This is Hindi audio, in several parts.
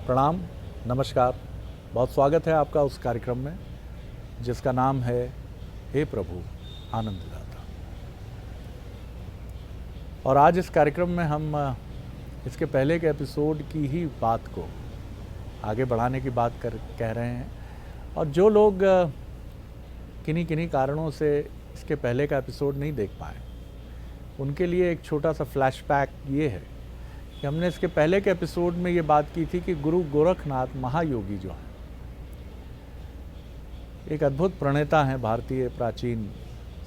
प्रणाम, नमस्कार। बहुत स्वागत है आपका उस कार्यक्रम में जिसका नाम है हे प्रभु आनंद दाता। और आज इस कार्यक्रम में हम इसके पहले के एपिसोड की ही बात को आगे बढ़ाने की बात कह रहे हैं। और जो लोग किन्हीं कारणों से इसके पहले का एपिसोड नहीं देख पाए, उनके लिए एक छोटा सा फ्लैशबैक ये है कि हमने इसके पहले के एपिसोड में ये बात की थी कि गुरु गोरखनाथ महायोगी जो हैं, एक अद्भुत प्रणेता हैं भारतीय प्राचीन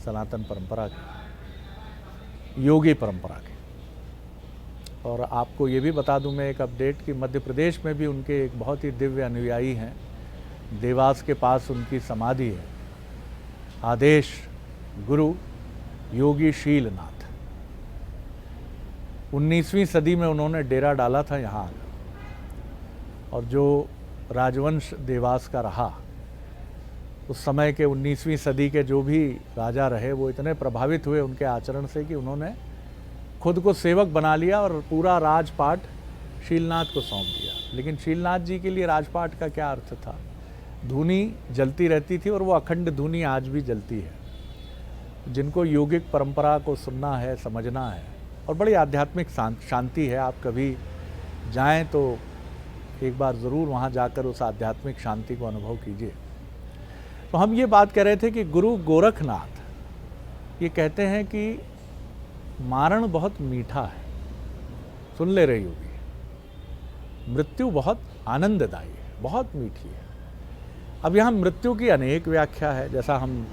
सनातन परंपरा के, योगी परंपरा के। और आपको ये भी बता दूं मैं एक अपडेट कि मध्य प्रदेश में भी उनके एक बहुत ही दिव्य अनुयायी हैं। देवास के पास उनकी समाधि है, आदेश गुरु योगी शीलनाथ। 19वीं सदी में उन्होंने डेरा डाला था यहाँ आकर, और जो राजवंश देवास का रहा उस समय के 19वीं सदी के जो भी राजा रहे, वो इतने प्रभावित हुए उनके आचरण से कि उन्होंने खुद को सेवक बना लिया और पूरा राजपाट शीलनाथ को सौंप दिया। लेकिन शीलनाथ जी के लिए राजपाट का क्या अर्थ था? धूनी जलती रहती थी और वो अखंड धूनी आज भी जलती है। जिनको योगिक परंपरा को सुनना है, समझना है, और बड़ी आध्यात्मिक शांति है, आप कभी जाएं तो एक बार ज़रूर वहाँ जाकर उस आध्यात्मिक शांति को अनुभव कीजिए। तो हम ये बात कर रहे थे कि गुरु गोरखनाथ ये कहते हैं कि मारण बहुत मीठा है, सुन ले रही होगी, मृत्यु बहुत आनंददायी है, बहुत मीठी है। अब यहाँ मृत्यु की अनेक व्याख्या है, जैसा हम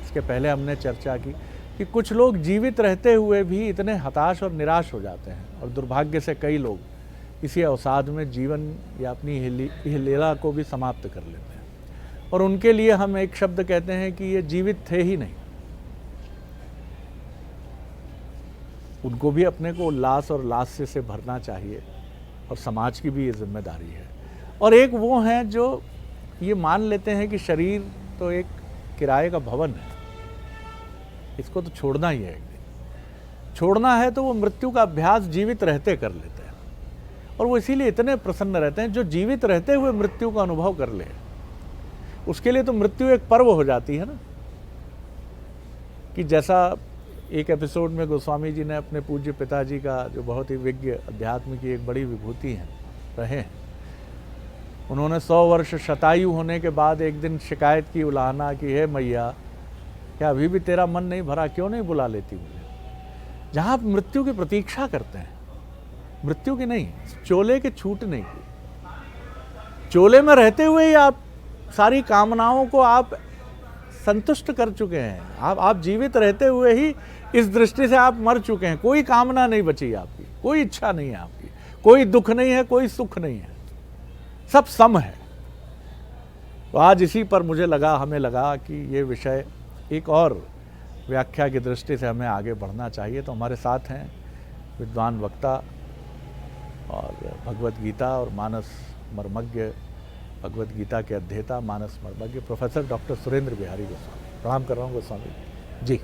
इसके पहले हमने चर्चा की कि कुछ लोग जीवित रहते हुए भी इतने हताश और निराश हो जाते हैं, और दुर्भाग्य से कई लोग इसी अवसाद में जीवन या अपनी लीला को भी समाप्त कर लेते हैं। और उनके लिए हम एक शब्द कहते हैं कि ये जीवित थे ही नहीं। उनको भी अपने को उल्लास और लास्य से भरना चाहिए, और समाज की भी ये जिम्मेदारी है। और एक वो हैं जो ये मान लेते हैं कि शरीर तो एक किराए का भवन है, इसको तो छोड़ना ही है, एक दिन छोड़ना है, तो वो मृत्यु का अभ्यास जीवित रहते कर लेते हैं। और वो इसीलिए इतने प्रसन्न रहते हैं। जो जीवित रहते हुए मृत्यु का अनुभव कर ले, उसके लिए तो मृत्यु एक पर्व हो जाती है ना। कि जैसा एक एपिसोड में गोस्वामी जी ने अपने पूज्य पिताजी का, जो बहुत ही विज्ञ अध्यात्म की एक बड़ी विभूति हैं रहे हैं, उन्होंने 100 वर्ष शतायु होने के बाद एक दिन शिकायत की, उलाहना की, हे मैया क्या अभी भी तेरा मन नहीं भरा, क्यों नहीं बुला लेती मुझे? जहाँ आप मृत्यु की प्रतीक्षा करते हैं, मृत्यु की नहीं, चोले के छूटने की, चोले में रहते हुए ही आप सारी कामनाओं को आप संतुष्ट कर चुके हैं। आप जीवित रहते हुए ही इस दृष्टि से आप मर चुके हैं। कोई कामना नहीं बची आपकी, कोई इच्छा नहीं है आपकी, कोई दुख नहीं है, कोई सुख नहीं है, सब सम है। तो आज इसी पर मुझे लगा, हमें लगा कि ये विषय एक और व्याख्या की दृष्टि से हमें आगे बढ़ना चाहिए। तो हमारे साथ हैं विद्वान वक्ता और भगवत गीता और मानस मर्मज्ञ, भगवत गीता के अध्येता, मानस मर्मज्ञ प्रोफेसर डॉक्टर सुरेंद्र बिहारी गोस्वामी। प्रणाम कर रहा हूँ गोस्वामी जी।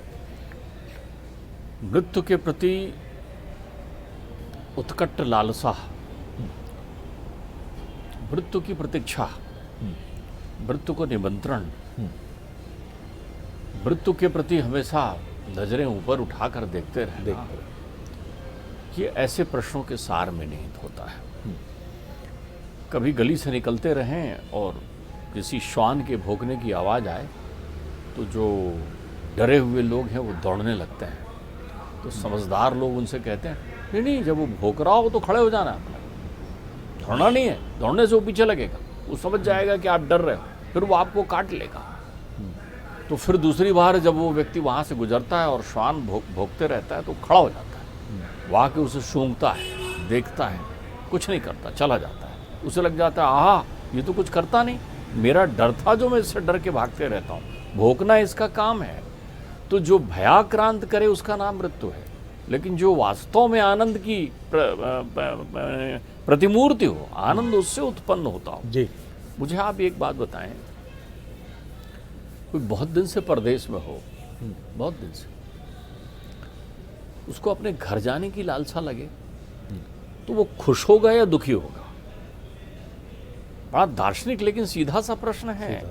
मृत्यु के प्रति उत्कट लालसा, मृत्यु की प्रतीक्षा, मृत्यु को निमंत्रण, मृत्यु के प्रति हमेशा नजरें ऊपर उठाकर देखते रहना, ये ऐसे प्रश्नों के सार में निहित होता है। कभी गली से निकलते रहें और किसी श्वान के भौंकने की आवाज़ आए तो जो डरे हुए लोग हैं वो दौड़ने लगते हैं। तो समझदार लोग उनसे कहते हैं नहीं नहीं, जब वो भौंक रहा हो तो खड़े हो जाना, अपना दौड़ना नहीं है, दौड़ने से वो पीछे लगेगा, वो समझ जाएगा कि आप डर रहे हो, फिर वो आपको काट लेगा। तो फिर दूसरी बार जब वो व्यक्ति वहाँ से गुजरता है और श्वान भौंकते रहता है तो खड़ा हो जाता है, वहाँ के उसे सूंघता है, देखता है, कुछ नहीं करता, चला जाता है। उसे लग जाता है आहा ये तो कुछ करता नहीं, मेरा डर था जो मैं इससे डर के भागते रहता हूँ, भौंकना इसका काम है। तो जो भयाक्रांत करे उसका नाम मृत्यु है, लेकिन जो वास्तव में आनंद की प्रतिमूर्ति हो, आनंद उससे उत्पन्न होता हो जी। मुझे आप एक बात बताएं, कोई बहुत दिन से परदेश में हो, बहुत दिन से, उसको अपने घर जाने की लालसा लगे तो वो खुश होगा या दुखी होगा? बड़ा दार्शनिक लेकिन सीधा सा प्रश्न है।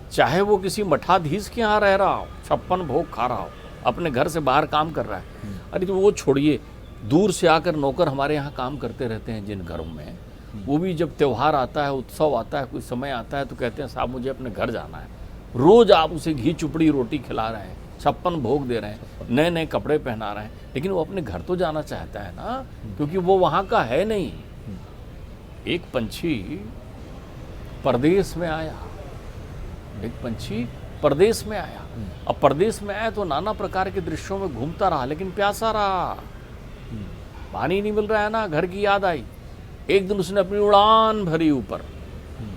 चाहे वो किसी मठाधीश के यहाँ रह रहा हो, 56 भोग खा रहा हो, अपने घर से बाहर काम कर रहा है, अरे तो वो छोड़िए, दूर से आकर नौकर हमारे यहाँ काम करते रहते हैं जिन घरों में, वो भी जब त्यौहार आता है, उत्सव आता है, कोई समय आता है तो कहते हैं साहब मुझे अपने घर जाना है। रोज आप उसे घी चुपड़ी रोटी खिला रहे हैं, 56 भोग दे रहे हैं, नए नए कपड़े पहना रहे हैं, लेकिन वो अपने घर तो जाना चाहता है ना, क्योंकि वो वहाँ का है नहीं। एक पंछी परदेश में आया, एक पंछी परदेश में आया। अब परदेश में आया तो नाना प्रकार के दृश्यों में घूमता रहा, लेकिन प्यासा रहा, पानी नहीं मिल रहा है ना, घर की याद आई। एक दिन उसने अपनी उड़ान भरी ऊपर,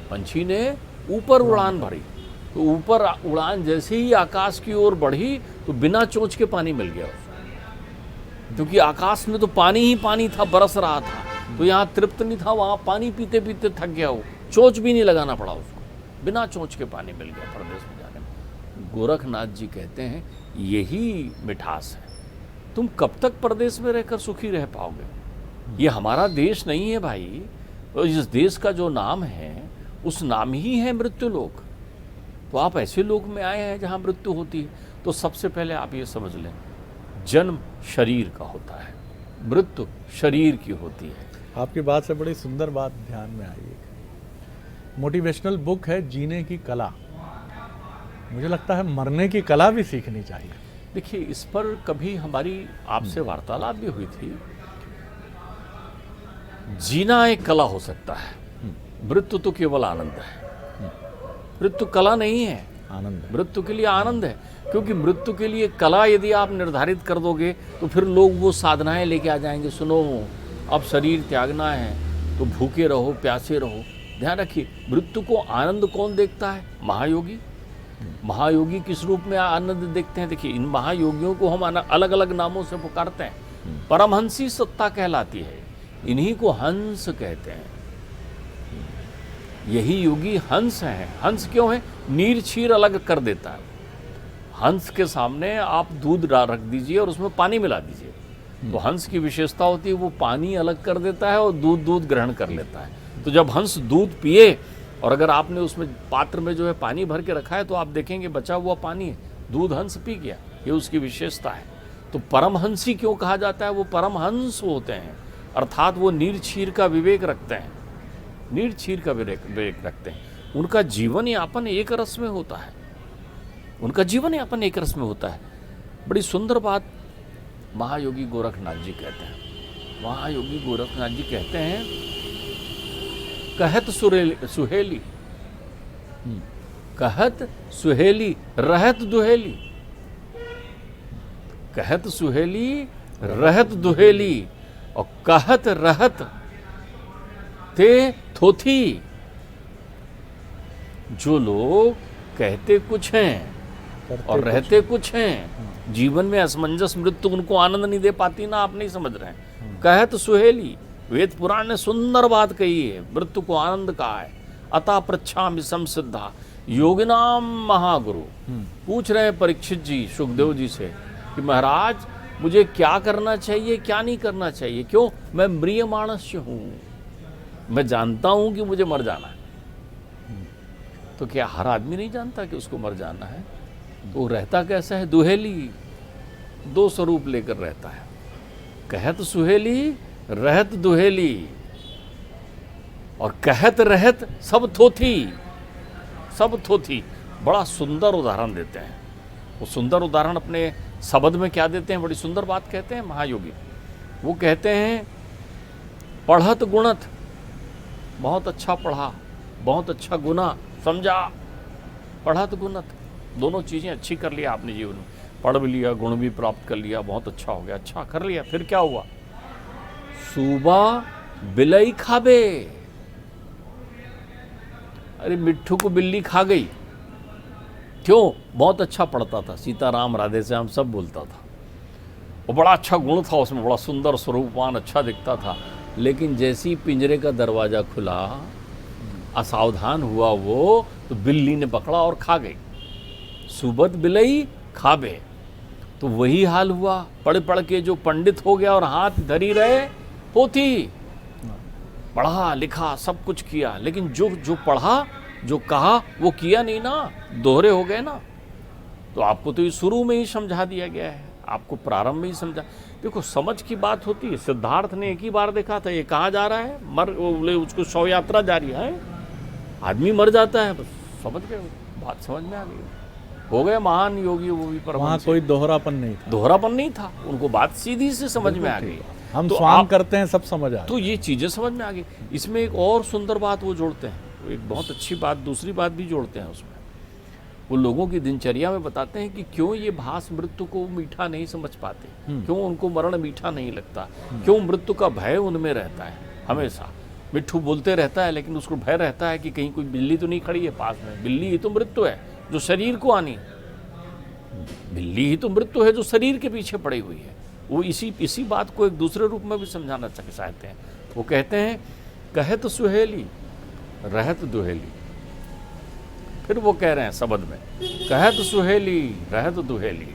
पंछी ने ऊपर उड़ान भरी, तो ऊपर उड़ान जैसे ही आकाश की ओर बढ़ी तो बिना चोंच के पानी मिल गया उसको, क्योंकि आकाश में तो पानी ही पानी था, बरस रहा था, तो यहाँ तृप्त नहीं था, वहाँ पानी पीते पीते थक गया वो, चोंच भी नहीं लगाना पड़ा उसको, बिना चोंच के पानी मिल गया परदेश में जाने में। गोरखनाथ जी कहते हैं यही मिठास है, तुम कब तक परदेश में रहकर सुखी रह पाओगे? ये हमारा देश नहीं है भाई, और इस देश का जो नाम है उस नाम ही है मृत्यु लोक। तो आप ऐसे लोक में आए हैं जहाँ मृत्यु होती है। तो सबसे पहले आप ये समझ लें, जन्म शरीर का होता है, मृत्यु शरीर की होती है। आपकी बात से बड़ी सुंदर बात ध्यान में आई। मोटिवेशनल बुक है जीने की कला, मुझे लगता है मरने की कला भी सीखनी चाहिए। देखिए, इस पर कभी हमारी आपसे वार्तालाप भी हुई थी। जीना एक कला हो सकता है, मृत्यु तो केवल आनंद है। मृत्यु कला नहीं है, आनंद है। मृत्यु के लिए आनंद है, क्योंकि मृत्यु के लिए कला यदि आप निर्धारित कर दोगे तो फिर लोग वो साधनाएं लेके आ जाएंगे। सुनो, अब शरीर त्यागना है तो भूखे रहो, प्यासे रहो। ध्यान रखिए, मृत्यु को आनंद कौन देखता है? महायोगी। महायोगी किस रूप में आनंद देखते हैं? देखिए, इन महायोगियों को हम अलग अलग नामों से पुकारते हैं। परमहंसी सत्ता कहलाती है, इन्हीं को हंस कहते हैं। यही योगी हंस है। हंस क्यों है? नीर क्षीर अलग कर देता है। हंस के सामने आप दूध रख दीजिए और उसमें पानी मिला दीजिए, तो हंस की विशेषता होती है वो पानी अलग कर देता है और दूध ग्रहण कर लेता है। तो जब हंस दूध पिए और अगर आपने उसमें पात्र में जो है पानी भर के रखा है तो आप देखेंगे बचा हुआ पानी है, दूध हंस पी गया, ये उसकी विशेषता है। तो परमहंसी क्यों कहा जाता है? वो परमहंस होते हैं, अर्थात वो नीर क्षीर का विवेक रखते हैं, नीर क्षीर का विवेक रखते हैं। उनका जीवन यापन एक रस में होता है, उनका जीवन यापन एक रस में होता है। बड़ी सुंदर बात महायोगी गोरखनाथ जी कहते हैं। महायोगी गोरखनाथ जी कहते हैं, कहत सुहेली, कहत सुहेली रहत दुहेली, कहत सुहेली रहत दुहेली और कहत रहत ते थोथी। जो लोग कहते कुछ हैं और रहते कुछ हैं, जीवन में असमंजस मृत्यु उनको आनंद नहीं दे पाती ना, आप नहीं समझ रहे हैं। कहत सुहेली, वेद पुराण ने सुंदर बात कही है, मृत्यु को आनंद कहा है। अतः पृच्छामि संसिद्धा योगिनाम महागुरु। पूछ रहे हैं परीक्षित जी सुखदेव जी से कि महाराज मुझे क्या करना चाहिए, क्या नहीं करना चाहिए? क्यों? मैं म्रियमाणस्य हूँ, मैं जानता हूँ कि मुझे मर जाना है। तो क्या हर आदमी नहीं जानता कि उसको मर जाना है? तो रहता कैसा है? दुहेली, दो स्वरूप लेकर रहता है। कहत सुहेली रहत दुहेली और कहत रहत सब थोथी, सब थोथी। बड़ा सुंदर उदाहरण देते हैं। वो सुंदर उदाहरण अपने शब्द में क्या देते हैं? बड़ी सुंदर बात कहते हैं महायोगी। वो कहते हैं, पढ़त गुणत, बहुत अच्छा पढ़ा, बहुत अच्छा गुना समझा। पढ़त गुणत, दोनों चीज़ें अच्छी कर लिया आपने जीवन में, पढ़ भी लिया, गुण भी प्राप्त कर लिया, बहुत अच्छा हो गया, अच्छा कर लिया। फिर क्या हुआ? सुबह बिलई खाबे, अरे मिट्ठू को बिल्ली खा गई। क्यों? बहुत अच्छा पढ़ता था, सीताराम राधे श्याम सब बोलता था, वो बड़ा अच्छा गुण था उसमें, बड़ा सुंदर स्वरूपवान, अच्छा दिखता था। लेकिन जैसे ही पिंजरे का दरवाज़ा खुला, असावधान हुआ वो, तो बिल्ली ने पकड़ा और खा गई। सुबत बिलई खाबे। तो वही हाल हुआ, पढ़ पढ़ के जो पंडित हो गया और हाथ धरी रहे पोथी। पढ़ा लिखा सब कुछ किया, लेकिन जो जो पढ़ा जो कहा वो किया नहीं ना, दोहरे हो गए ना। तो आपको तो ये शुरू में ही समझा दिया गया है, आपको प्रारंभ में ही समझा। देखो समझ की बात होती है। सिद्धार्थ ने एक ही बार देखा था ये कहाँ जा रहा है, बोले उसको शव यात्रा जा रही है, आदमी मर जाता है, बस समझ गए, बात समझ में आ गई, हो गए महान योगी वो भी। पर वहाँ कोई दोहरापन नहीं था, दोहरापन नहीं था, उनको बात सीधी से समझ में आ गई। हम तो स्वांग करते हैं सब समझ आ तो ये चीज़ें समझ में आ गई। इसमें एक और सुंदर बात वो जोड़ते हैं, एक बहुत अच्छी बात दूसरी बात भी जोड़ते हैं उसमें। वो लोगों की दिनचर्या में बताते हैं कि क्यों ये भास मृत्यु को मीठा नहीं समझ पाते, क्यों उनको मरण मीठा नहीं लगता, क्यों मृत्यु का भय उनमें रहता है हमेशा। मिट्ठू बोलते रहता है लेकिन उसको भय रहता है कि कहीं कोई बिल्ली तो नहीं खड़ी है पास में। बिल्ली ही तो मृत्यु है जो शरीर को आनी, बिल्ली ही तो मृत्यु है जो शरीर के पीछे पड़ी हुई है। वो इसी बात को एक दूसरे रूप में भी समझाना चाहते हैं। वो कहते हैं कहत सुहेली रहत दुहेली। फिर वो कह रहे हैं शब्द में, कहत सुहेली रहत दुहेली,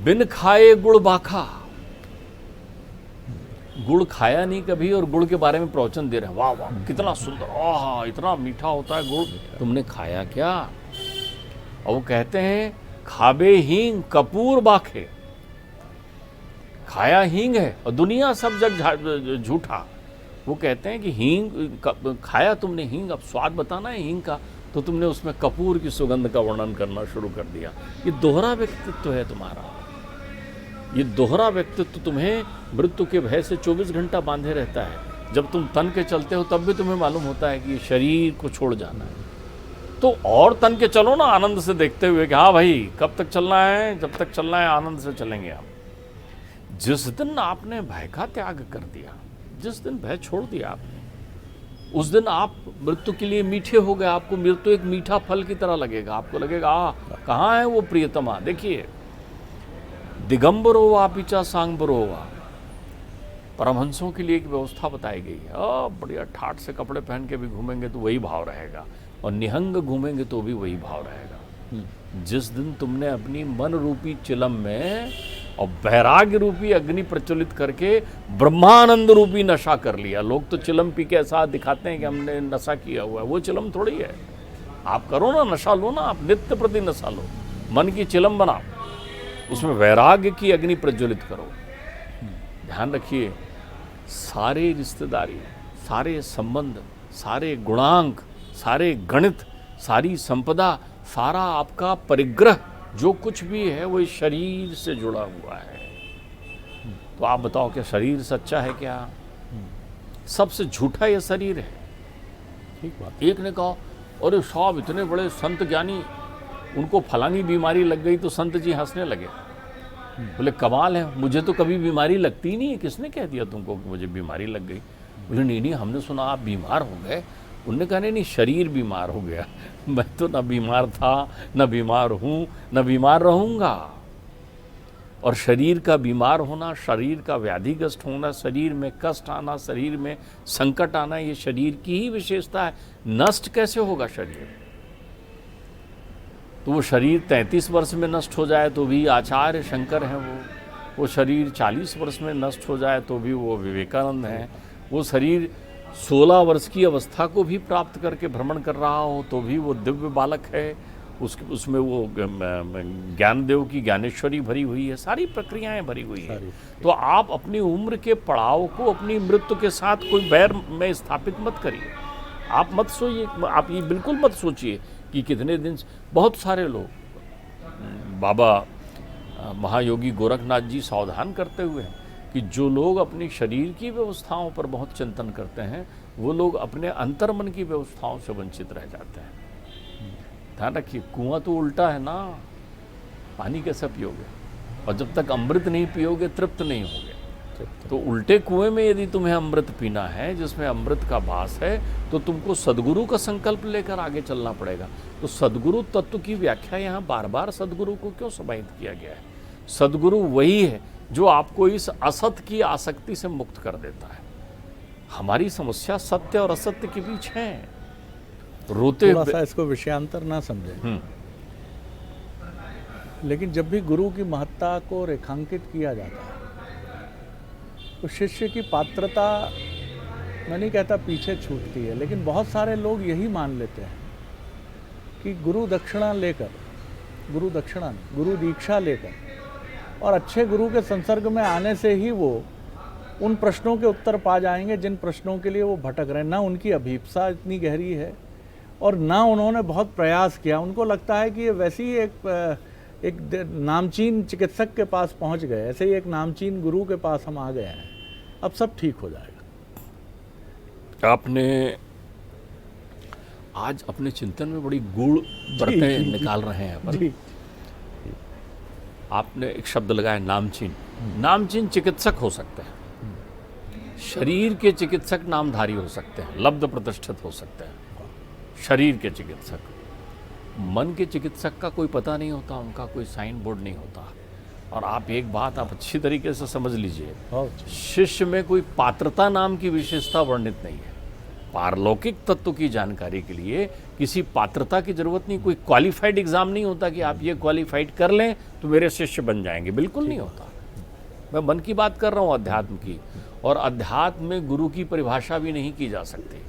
बिन खाए गुड़ बाखा। गुड़ खाया नहीं कभी और गुड़ के बारे में प्रवचन दे रहे हैं, वाह वाह कितना सुंदर, आहा इतना मीठा होता है गुड़, तुमने खाया क्या? और वो कहते हैं खाबे हींग कपूर बाखे। खाया हींग है और दुनिया सब जग झूठा। वो कहते हैं कि हींग खाया तुमने हींग, अब स्वाद बताना है हींग का, तो तुमने उसमें कपूर की सुगंध का वर्णन करना शुरू कर दिया। ये दोहरा व्यक्तित्व है तुम्हारा, ये दोहरा व्यक्तित्व तुम्हें मृत्यु के भय से 24 घंटा बांधे रहता है। जब तुम तन के चलते हो तब भी तुम्हें मालूम होता है कि ये शरीर को छोड़ जाना है, तो और तन के चलो ना आनंद से, देखते हुए कि हाँ भाई कब तक चलना है, जब तक चलना है आनंद से चलेंगे आप। जिस दिन आपने भय का त्याग कर दिया, जिस दिन भय छोड़ दिया आपने, उस दिन आप मृत्यु के लिए मीठे हो गए। आपको मृत्यु एक मीठा फल की तरह लगेगा, आपको लगेगा कहाँ है वो प्रियतमा। देखिए दिगंबरो वा पिचा सांगबरो वा, परमहंसों के लिए एक व्यवस्था बताई गई है। बढ़िया ठाट से कपड़े पहन के भी घूमेंगे तो वही भाव रहेगा, और निहंग घूमेंगे तो भी वही भाव रहेगा। जिस दिन तुमने अपनी मन रूपी चिलम में और वैराग्य रूपी अग्नि प्रज्वलित करके ब्रह्मानंद रूपी नशा कर लिया। लोग तो चिलम पी के ऐसा दिखाते हैं कि हमने नशा किया हुआ है, वो चिलम थोड़ी है। आप करो ना, नशा लो ना, आप नित्य प्रति नशा लो, मन की चिलम बनाओ, उसमें वैराग्य की अग्नि प्रज्वलित करो। ध्यान रखिए, सारे रिश्तेदारी, सारे संबंध, सारे गुणांक, सारे गणित, सारी संपदा, सारा आपका परिग्रह जो कुछ भी है वो इस शरीर से जुड़ा हुआ है। तो आप बताओ क्या शरीर सच्चा है क्या? सबसे झूठा ये शरीर है। ठीक बात। एक ने कहा अरे साहब इतने बड़े संत ज्ञानी, उनको फलानी बीमारी लग गई तो संत जी हंसने लगे। बोले कमाल है, मुझे तो कभी बीमारी लगती ही नहीं है, किसने कह दिया तुमको कि मुझे बीमारी लग गई? बोले नहीं हमने सुना आप बीमार हो गए। उनने कहा नहीं शरीर बीमार हो गया, मैं तो न बीमार था, न बीमार हूँ, न बीमार रहूँगा। और शरीर का बीमार होना, शरीर का व्याधिग्रस्त होना, शरीर में कष्ट आना, शरीर में संकट आना, ये शरीर की ही विशेषता है। नष्ट कैसे होगा शरीर? तो वो शरीर 33 वर्ष में नष्ट हो जाए तो भी आचार्य शंकर हैं, वो शरीर 40 वर्ष में नष्ट हो जाए तो भी वो विवेकानंद हैं, वो शरीर 16 वर्ष की अवस्था को भी प्राप्त करके भ्रमण कर रहा हो तो भी वो दिव्य बालक है, उसमें वो ज्ञानदेव की ज्ञानेश्वरी भरी हुई है, सारी प्रक्रियाएं भरी हुई है। तो आप अपनी उम्र के पड़ाव को अपनी मृत्यु के साथ कोई बैर में स्थापित मत करिए। आप मत सोइए, आप ये बिल्कुल मत सोचिए कि कितने दिन। बहुत सारे लोग, बाबा महायोगी गोरखनाथ जी सावधान करते हुए हैं कि जो लोग अपनी शरीर की व्यवस्थाओं पर बहुत चिंतन करते हैं वो लोग अपने अंतर्मन की व्यवस्थाओं से वंचित रह जाते हैं। ध्यान रखिए, कुआं तो उल्टा है ना, पानी कैसे पियोगे? और जब तक अमृत नहीं पियोगे तृप्त नहीं होगे। तो उल्टे कुएं में यदि तुम्हें अमृत पीना है, जिसमें अमृत का वास है, तो तुमको सद्गुरु का संकल्प लेकर आगे चलना पड़ेगा। तो सद्गुरु तत्व की व्याख्या यहाँ बार बार सद्गुरु को क्यों समाहित किया गया है? सद्गुरु वही है जो आपको इस असत की आसक्ति से मुक्त कर देता है। हमारी समस्या सत्य और असत्य के बीच है। रोते थोड़ा सा इसको विषयांतर ना समझें, लेकिन जब भी गुरु की महत्ता को रेखांकित किया जाता है तो शिष्य की पात्रता, मैं नहीं कहता पीछे छूटती है, लेकिन बहुत सारे लोग यही मान लेते हैं कि गुरु दक्षिणा लेकर, गुरु दक्षिणा नहीं, गुरु दीक्षा लेकर और अच्छे गुरु के संसर्ग में आने से ही वो उन प्रश्नों के उत्तर पा जाएंगे जिन प्रश्नों के लिए वो भटक रहे हैं। ना उनकी अभीप्सा इतनी गहरी है और ना उन्होंने बहुत प्रयास किया। उनको लगता है कि ये वैसे ही एक नामचीन चिकित्सक के पास पहुंच गए, ऐसे ही एक नामचीन गुरु के पास हम आ गए हैं, अब सब ठीक हो जाएगा। आपने आज अपने चिंतन में बड़ी गूढ़ बातें निकाल रहे हैं अपन। जी, आपने एक शब्द लगाया नामचीन। नामचीन चिकित्सक हो सकते हैं, शरीर के चिकित्सक नामधारी हो सकते हैं, लब्ध प्रतिष्ठित हो सकते हैं, शरीर के चिकित्सक। मन के चिकित्सक का कोई पता नहीं होता, उनका कोई साइन बोर्ड नहीं होता। और आप एक बात आप अच्छी तरीके से समझ लीजिए, शिष्य में कोई पात्रता नाम की विशेषता वर्णित नहीं है। पारलौकिक तत्व की जानकारी के लिए किसी पात्रता की जरूरत नहीं, कोई क्वालिफाइड एग्जाम नहीं होता कि आप ये क्वालिफाइड कर लें तो मेरे शिष्य बन जाएंगे, बिल्कुल नहीं होता। मैं मन की बात कर रहा हूँ, अध्यात्म की। और अध्यात्म में गुरु की परिभाषा भी नहीं की जा सकती।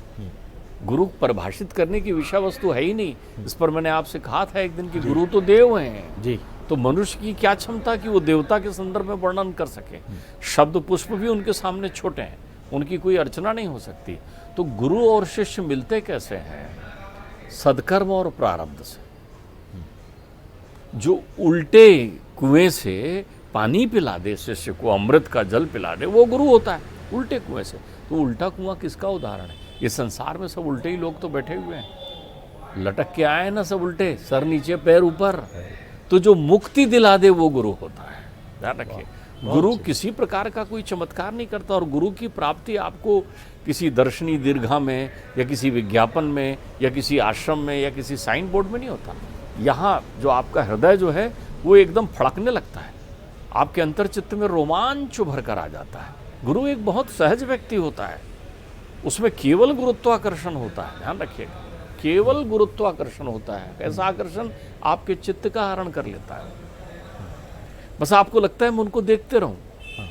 गुरु परिभाषित करने की विषय वस्तु है ही नहीं। इस पर मैंने आपसे कहा था एक दिन कि गुरु तो देव हैं जी, तो मनुष्य की क्या क्षमता कि वो देवता के संदर्भ में वर्णन कर सके। शब्द पुष्प भी उनके सामने छोटे हैं, उनकी कोई अर्चना नहीं हो सकती। तो गुरु और शिष्य मिलते कैसे हैं? सदकर्म और प्रारब्ध से। जो उल्टे कुएं से पानी पिला दे शिष्य को, अमृत का जल पिला दे, वो गुरु होता है। उल्टे कुएं से, तो उल्टा कुआं किसका उदाहरण है? ये संसार में सब उल्टे ही लोग तो बैठे हुए हैं, लटक के आए ना सब उल्टे, सर नीचे पैर ऊपर। तो जो मुक्ति दिला दे वो गुरु होता है, ध्यान रखिए। गुरु किसी प्रकार का कोई चमत्कार नहीं करता। और गुरु की प्राप्ति आपको किसी दर्शनी दीर्घा में या किसी विज्ञापन में या किसी आश्रम में या किसी साइन बोर्ड में नहीं होता। यहाँ जो आपका हृदय जो है वो एकदम फड़कने लगता है, आपके अंतर्चित्त में रोमांच उभर कर आ जाता है। गुरु एक बहुत सहज व्यक्ति होता है, उसमें केवल गुरुत्वाकर्षण होता है, ध्यान रखिएगा, केवल गुरुत्वाकर्षण होता है। ऐसा आकर्षण आपके चित्त का हरण कर लेता है। बस आपको लगता है मैं उनको देखते रहूं,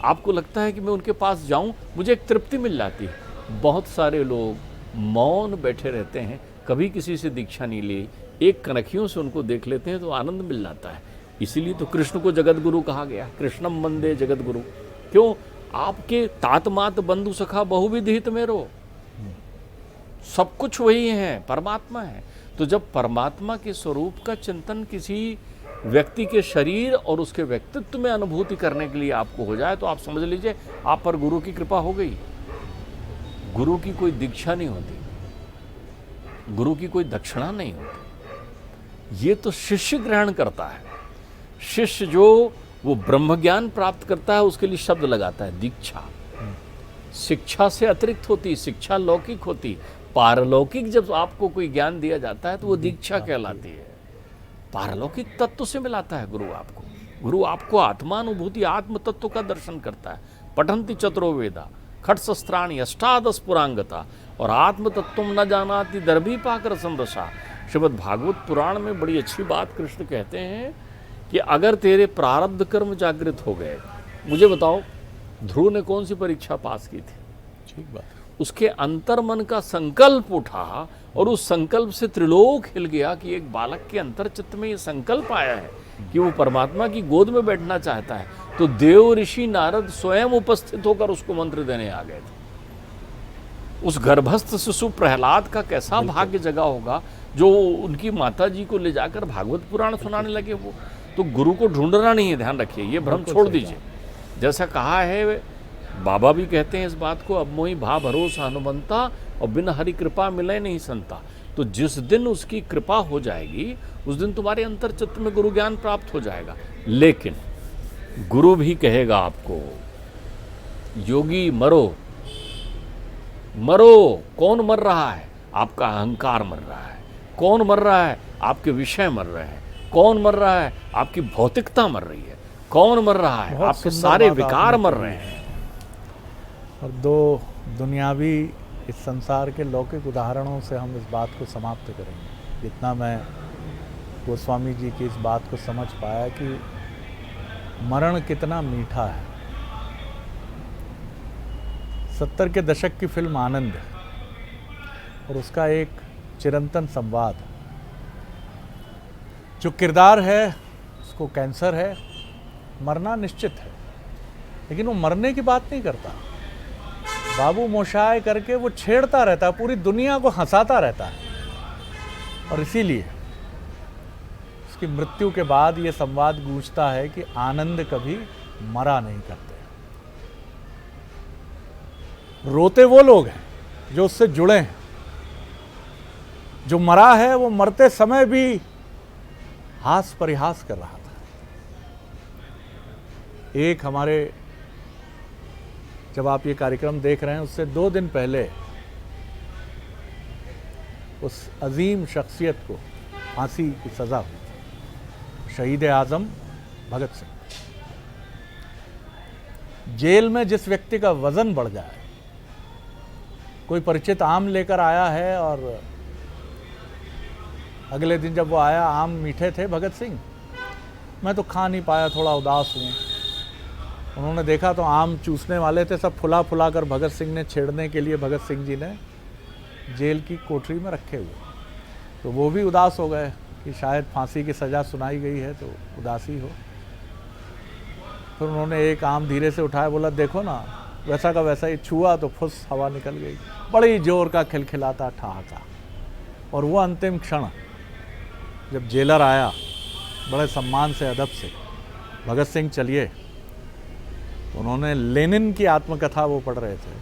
आपको लगता है कि मैं उनके पास जाऊं, मुझे एक तृप्ति मिल जाती है। बहुत सारे लोग मौन बैठे रहते हैं, कभी किसी से दीक्षा नहीं ली, एक कनखियों से उनको देख लेते हैं तो आनंद मिल जाता है। इसीलिए तो कृष्ण को जगत गुरु कहा गया, कृष्णम वंदे जगत गुरु। क्यों? आपके तात मात बंधु सखा बहुविध हित मेरो, सब कुछ वही है, परमात्मा है। तो जब परमात्मा के स्वरूप का चिंतन किसी व्यक्ति के शरीर और उसके व्यक्तित्व में अनुभूति करने के लिए आपको हो जाए तो आप समझ लीजिए आप पर गुरु की कृपा हो गई। गुरु की कोई दीक्षा नहीं होती, गुरु की कोई दक्षिणा नहीं होती, ये तो शिष्य ग्रहण करता है। शिष्य जो वो ब्रह्म ज्ञान प्राप्त करता है उसके लिए शब्द लगाता है दीक्षा। शिक्षा से अतिरिक्त होती, शिक्षा लौकिक होती, पारलौकिक जब आपको कोई ज्ञान दिया जाता है तो वो दीक्षा कहलाती है। पारलौकिक तत्व से मिलाता है गुरु आपको। गुरु आपको आत्मानुभूति, आत्म तत्व का दर्शन करता है। पठंति चतुरो वेदा खट शस्त्राणि अष्टादश पुरांगता और आत्म तत्व न जानाति दर्भी पाकर संरसा। श्रीमद् भागवत पुराण में बड़ी अच्छी बात कृष्ण कहते हैं कि अगर तेरे प्रारब्ध कर्म जागृत हो गए, मुझे बताओ ध्रुव ने कौन सी परीक्षा पास की थी? ठीक बात। उसके अंतर्मन का संकल्प उठा और उस संकल्प से त्रिलोक हिल गया कि एक बालक के अंतर्चित्त में ये संकल्प आया है कि वो परमात्मा की गोद में बैठना चाहता है। तो देव ऋषि नारद स्वयं उपस्थित होकर उसको मंत्र देने आ गए थे। उस गर्भस्थ शिशु प्रहलाद का कैसा भाग्य जगा होगा जो उनकी माता जी को ले जाकर भागवत पुराण सुनाने लगे। वो तो गुरु को ढूंढना नहीं है, ध्यान रखिए, ये भ्रम छोड़ दीजिए। जैसा कहा है, बाबा भी कहते हैं इस बात को, अब मोहि भा भरोसा हनुमंता और बिन हरि कृपा मिले नहीं संता। तो जिस दिन उसकी कृपा हो जाएगी उस दिन तुम्हारे अंतर्चित्त में गुरु ज्ञान प्राप्त हो जाएगा। लेकिन गुरु भी कहेगा आपको योगी मरो मरो। कौन मर रहा है? आपका अहंकार मर रहा है। कौन मर रहा है? आपके विषय मर रहे हैं। कौन मर रहा है? आपकी भौतिकता मर रही है। कौन मर रहा है? आपके सारे विकार मर रहे हैं। और दो दुनियावी इस संसार के लौकिक उदाहरणों से हम इस बात को समाप्त करेंगे। जितना मैं गोस्वामी जी की इस बात को समझ पाया कि मरण कितना मीठा है, 70 के दशक की फिल्म आनंद और उसका एक चिरंतन संवाद। जो किरदार है उसको कैंसर है, मरना निश्चित है, लेकिन वो मरने की बात नहीं करता। बाबू मोशाय करके वो छेड़ता रहता है, पूरी दुनिया को हंसाता रहता है। और इसीलिए उसकी मृत्यु के बाद ये संवाद गूंजता है कि आनंद कभी मरा नहीं करते। रोते वो लोग हैं जो उससे जुड़े हैं, जो मरा है वो मरते समय भी हास परिहास कर रहा था। एक हमारे, जब आप ये कार्यक्रम देख रहे हैं उससे 2 दिन पहले उस अजीम शख्सियत को फांसी की सजा हुई थी, शहीद आजम भगत सिंह। जेल में जिस व्यक्ति का वजन बढ़ जाए, कोई परिचित आम लेकर आया है और अगले दिन जब वो आया, आम मीठे थे भगत सिंह, मैं तो खा नहीं पाया, थोड़ा उदास हूँ। उन्होंने देखा तो आम चूसने वाले थे सब फुला फुला कर भगत सिंह ने छेड़ने के लिए भगत सिंह जी ने जेल की कोठरी में रखे हुए। तो वो भी उदास हो गए कि शायद फांसी की सज़ा सुनाई गई है तो उदासी हो। फिर उन्होंने एक आम धीरे से उठाया, बोला देखो ना, वैसा का वैसा ही छुआ तो फुस हवा निकल गई, बड़ी जोर का खिलखिलाता ठहाका। और वो अंतिम क्षण जब जेलर आया, बड़े सम्मान से अदब से, भगत सिंह चलिए, उन्होंने लेनिन की आत्मकथा वो पढ़ रहे थे,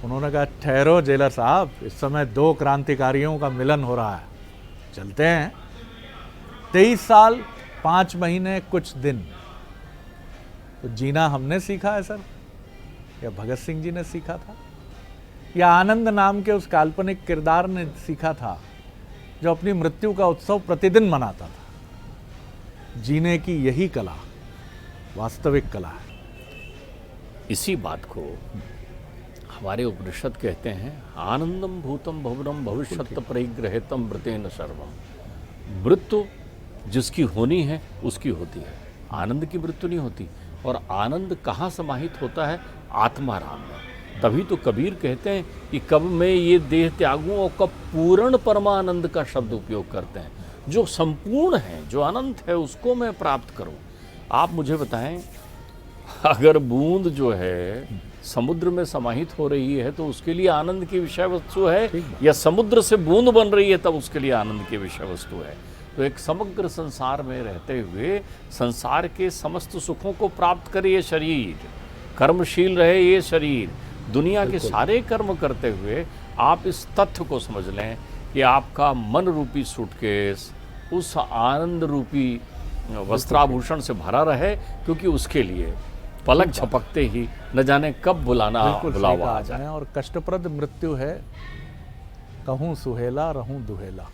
उन्होंने कहा ठहरो जेलर साहब, इस समय 2 क्रांतिकारियों का मिलन हो रहा है, चलते हैं। 23 साल 5 महीने कुछ दिन तो जीना हमने सीखा है सर, या भगत सिंह जी ने सीखा था, या आनंद नाम के उस काल्पनिक किरदार ने सीखा था जो अपनी मृत्यु का उत्सव प्रतिदिन मनाता था। जीने की यही कला वास्तविक कला है। इसी बात को हमारे उपनिषद कहते हैं, आनंदम भूतम भवनम भविष्यत परिग्रहितम मृतेन सर्वम। मृत्यु जिसकी होनी है उसकी होती है, आनंद की मृत्यु नहीं होती। और आनंद कहाँ समाहित होता है? आत्माराम में। तभी तो कबीर कहते हैं कि कब मैं ये देह त्यागूं और कब पूर्ण परमानंद का शब्द उपयोग करते हैं। जो संपूर्ण है, जो अनंत है, उसको मैं प्राप्त करूं। आप मुझे बताएं, अगर बूंद जो है समुद्र में समाहित हो रही है तो उसके लिए आनंद की विषय वस्तु है, या समुद्र से बूंद बन रही है तब उसके लिए आनंद की विषय वस्तु है। तो एक समग्र संसार में रहते हुए संसार के समस्त सुखों को प्राप्त करे ये शरीर, कर्मशील रहे ये शरीर, दुनिया के सारे कर्म करते हुए आप इस तथ्य को समझ लें कि आपका मन रूपी सूटकेस उस आनंद रूपी वस्त्राभूषण से भरा रहे, क्योंकि उसके लिए पलक झपकते ही न जाने कब बुलावा आ जाए। और कष्टप्रद मृत्यु है, कहूँ सुहेला रहूं दुहेला।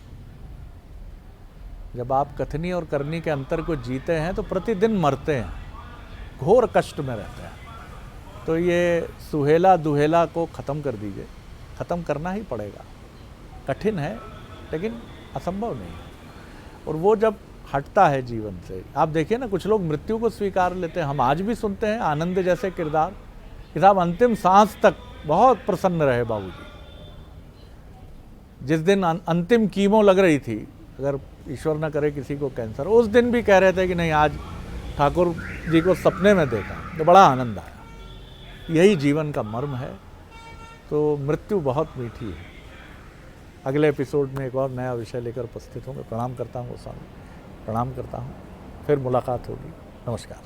जब आप कथनी और करनी के अंतर को जीते हैं तो प्रतिदिन मरते हैं, घोर कष्ट में रहते हैं। तो ये सुहेला दुहेला को ख़त्म कर दीजिए, ख़त्म करना ही पड़ेगा। कठिन है लेकिन असंभव नहीं है। और वो जब हटता है जीवन से, आप देखिए ना, कुछ लोग मृत्यु को स्वीकार लेते हैं। हम आज भी सुनते हैं आनंद जैसे किरदार कि साहब अंतिम सांस तक बहुत प्रसन्न रहे बाबूजी। जिस दिन अंतिम कीमो लग रही थी, अगर ईश्वर न करे किसी को कैंसर, उस दिन भी कह रहे थे कि नहीं, आज ठाकुर जी को सपने में देखा तो बड़ा आनंद आया। यही जीवन का मर्म है। तो मृत्यु बहुत मीठी है। अगले एपिसोड में एक और नया विषय लेकर उपस्थित होंगे। प्रणाम करता हूँ गोस्वामी, प्रणाम करता हूँ। फिर मुलाकात होगी। नमस्कार।